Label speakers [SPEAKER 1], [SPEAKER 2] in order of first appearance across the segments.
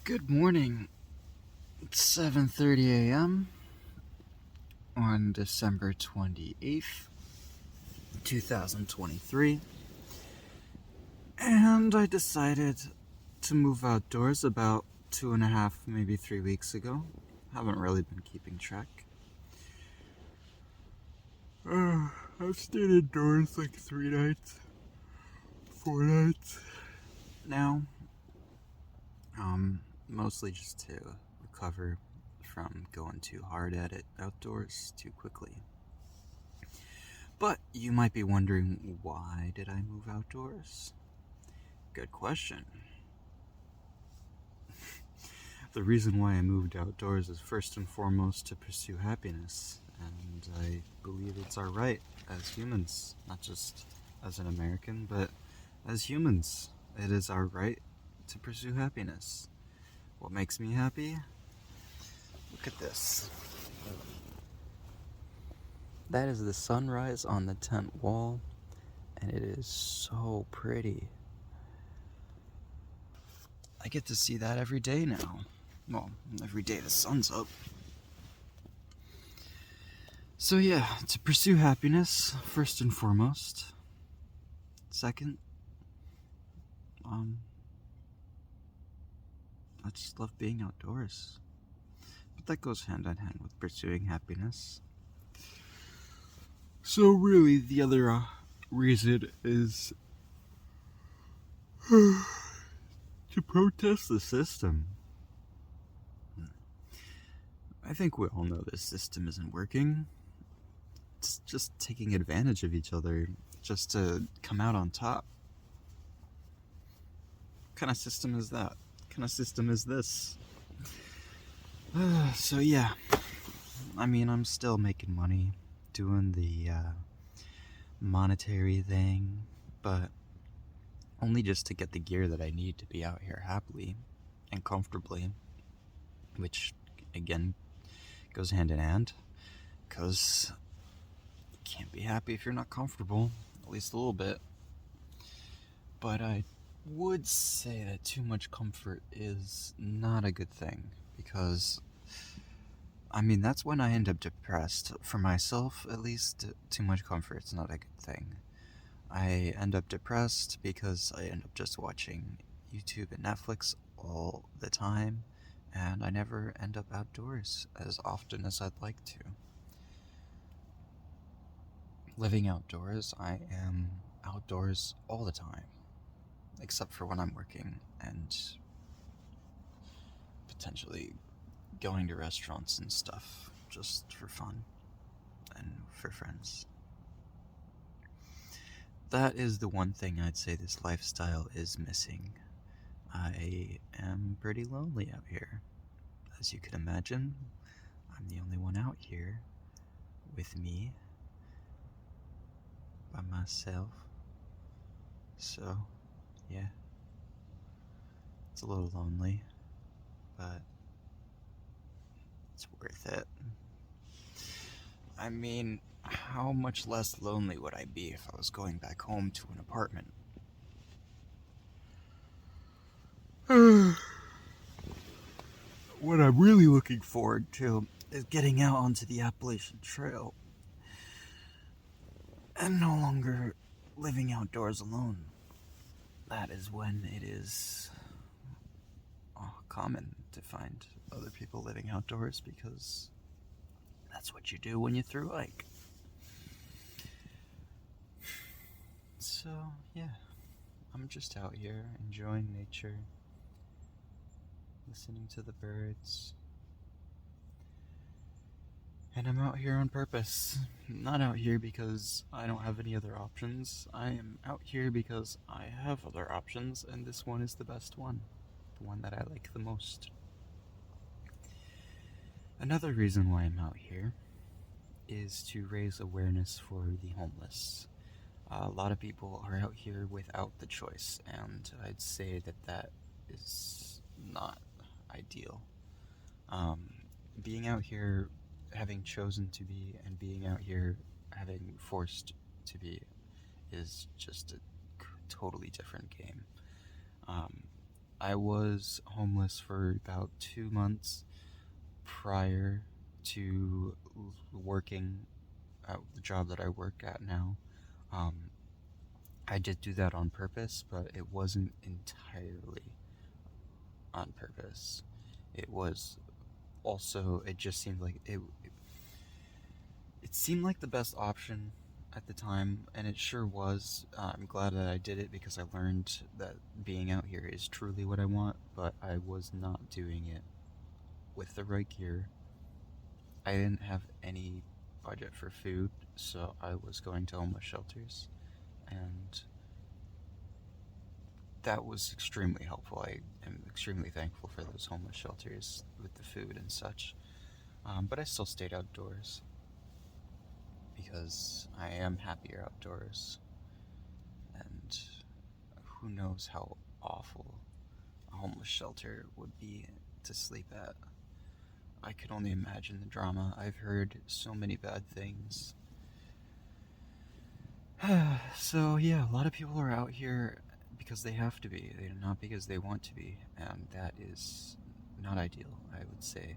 [SPEAKER 1] Good morning. It's 7:30 a.m. on December 28th, 2023. And I decided to move outdoors about 2.5, maybe 3 weeks ago. Haven't really been keeping track. I've stayed indoors like 3 nights, 4 nights now. Mostly just to recover from going too hard at it outdoors too quickly. But you might be wondering, why did I move outdoors? Good question. The reason why I moved outdoors is first and foremost to pursue happiness, and I believe it's our right as humans, not just as an American, but as humans. It is our right to pursue happiness. What makes me happy? Look at this. That is the sunrise on the tent wall, and it is so pretty. I get to see that every day now. Well, every day the sun's up. So yeah, to pursue happiness, first and foremost. Second, I just love being outdoors. But that goes hand in hand with pursuing happiness. So really, the other reason is to protest the system. I think we all know this system isn't working. It's just taking advantage of each other just to come out on top. What kind of system is that? What kind of system is this? So yeah, I mean, I'm still making money doing the monetary thing, but only just to get the gear that I need to be out here happily and comfortably, which again goes hand in hand, because you can't be happy if you're not comfortable, at least a little bit. But I would say that too much comfort is not a good thing, because I mean, that's when I end up depressed. For myself, at least, too much comfort's not a good thing. I end up depressed because I end up just watching YouTube and Netflix all the time, and I never end up outdoors as often as I'd like to. Living outdoors, I am outdoors all the time, except for when I'm working and potentially going to restaurants and stuff just for fun and for friends. That is the one thing I'd say this lifestyle is missing. I am pretty lonely out here. As you can imagine, I'm the only one out here with me, by myself. So, yeah, it's a little lonely, but it's worth it. I mean, how much less lonely would I be if I was going back home to an apartment? What I'm really looking forward to is getting out onto the Appalachian Trail and no longer living outdoors alone. That is when it is common to find other people living outdoors, because that's what you do when you're through hike. So, yeah, I'm just out here enjoying nature, listening to the birds. And I'm out here on purpose. I'm not out here because I don't have any other options. I am out here because I have other options, and this one is the best one. The one that I like the most. Another reason why I'm out here is to raise awareness for the homeless. A lot of people are out here without the choice, and I'd say that is not ideal. Being out here having chosen to be, and being out here having forced to be, is just a totally different game. I was homeless for about 2 months prior to working at the job that I work at now. I did do that on purpose, but it wasn't entirely on purpose. It was also, it just seemed like it seemed like the best option at the time, and it sure was. I'm glad that I did it because I learned that being out here is truly what I want, but I was not doing it with the right gear. I didn't have any budget for food, so I was going to homeless shelters, and that was extremely helpful. I am extremely thankful for those homeless shelters with the food and such. But I still stayed outdoors because I am happier outdoors, and who knows how awful a homeless shelter would be to sleep at. I could only imagine the drama. I've heard so many bad things. So yeah, a lot of people are out here because they have to be, not because they want to be, and that is not ideal, I would say.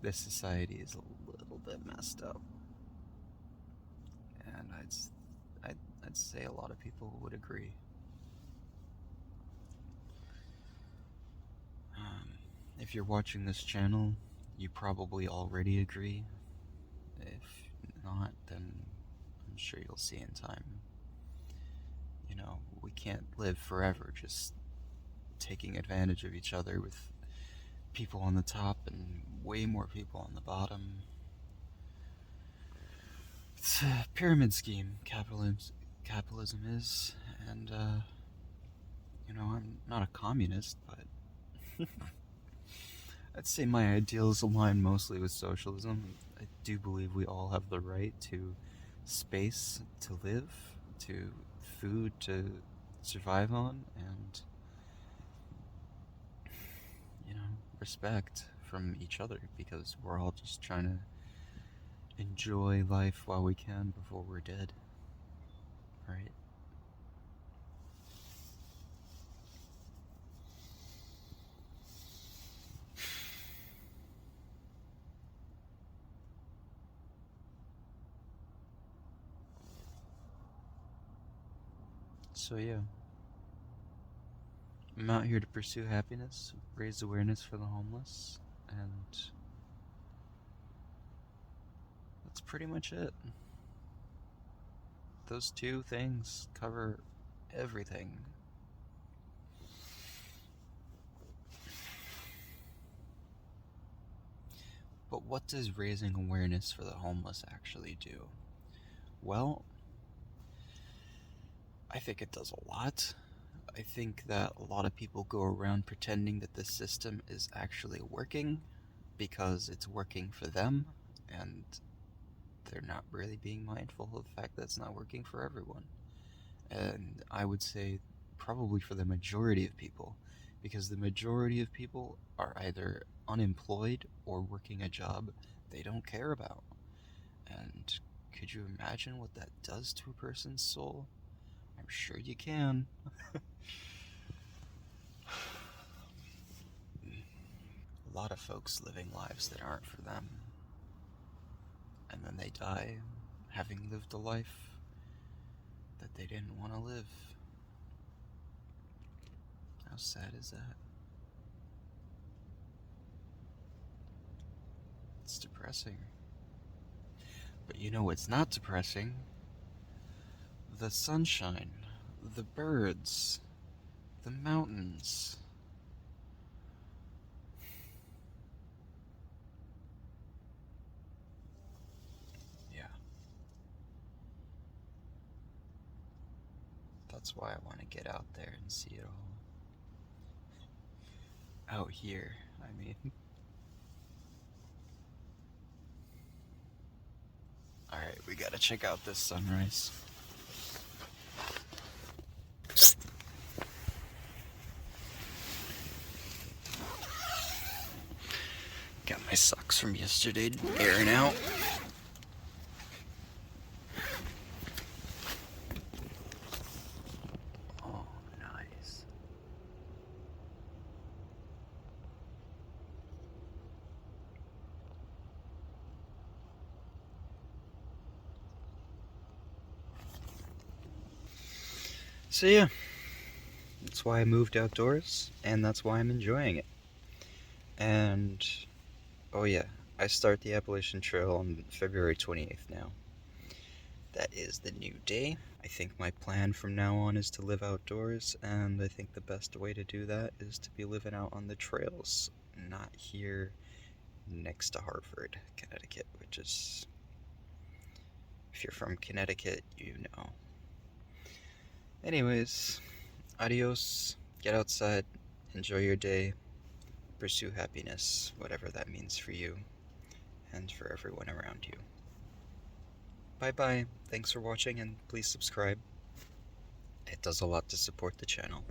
[SPEAKER 1] This society is a little bit messed up, and I'd say a lot of people would agree. If you're watching this channel, you probably already agree. If not, then I'm sure you'll see in time. You know, we can't live forever just taking advantage of each other with people on the top and way more people on the bottom. It's a pyramid scheme, capitalism is, and, I'm not a communist, but I'd say my ideals align mostly with socialism. I do believe we all have the right to space to live, to food to survive on, and, respect from each other, because we're all just trying to enjoy life while we can before we're dead, right? So yeah, I'm out here to pursue happiness, raise awareness for the homeless, and that's pretty much it. Those two things cover everything. But what does raising awareness for the homeless actually do? Well, I think it does a lot. I think that a lot of people go around pretending that the system is actually working because it's working for them, and they're not really being mindful of the fact that it's not working for everyone. And I would say probably for the majority of people, because the majority of people are either unemployed or working a job they don't care about. And could you imagine what that does to a person's soul? I'm sure you can. A lot of folks living lives that aren't for them, and then they die having lived a life that they didn't want to live. How sad is that? It's depressing. But you know what's not depressing? The sunshine, the birds, the mountains. Yeah. That's why I want to get out there and see it all. Out here, I mean. Alright, we gotta check out this sunrise. Got my socks from yesterday airing out. Oh, nice. So yeah, that's why I moved outdoors, and that's why I'm enjoying it. And, oh yeah, I start the Appalachian Trail on February 28th now. That is the new day. I think my plan from now on is to live outdoors, and I think the best way to do that is to be living out on the trails, not here next to Hartford, Connecticut, which is, if you're from Connecticut, you know. Anyways, adios, get outside, enjoy your day, pursue happiness, whatever that means for you and for everyone around you. Bye bye, thanks for watching, and please subscribe. It does a lot to support the channel.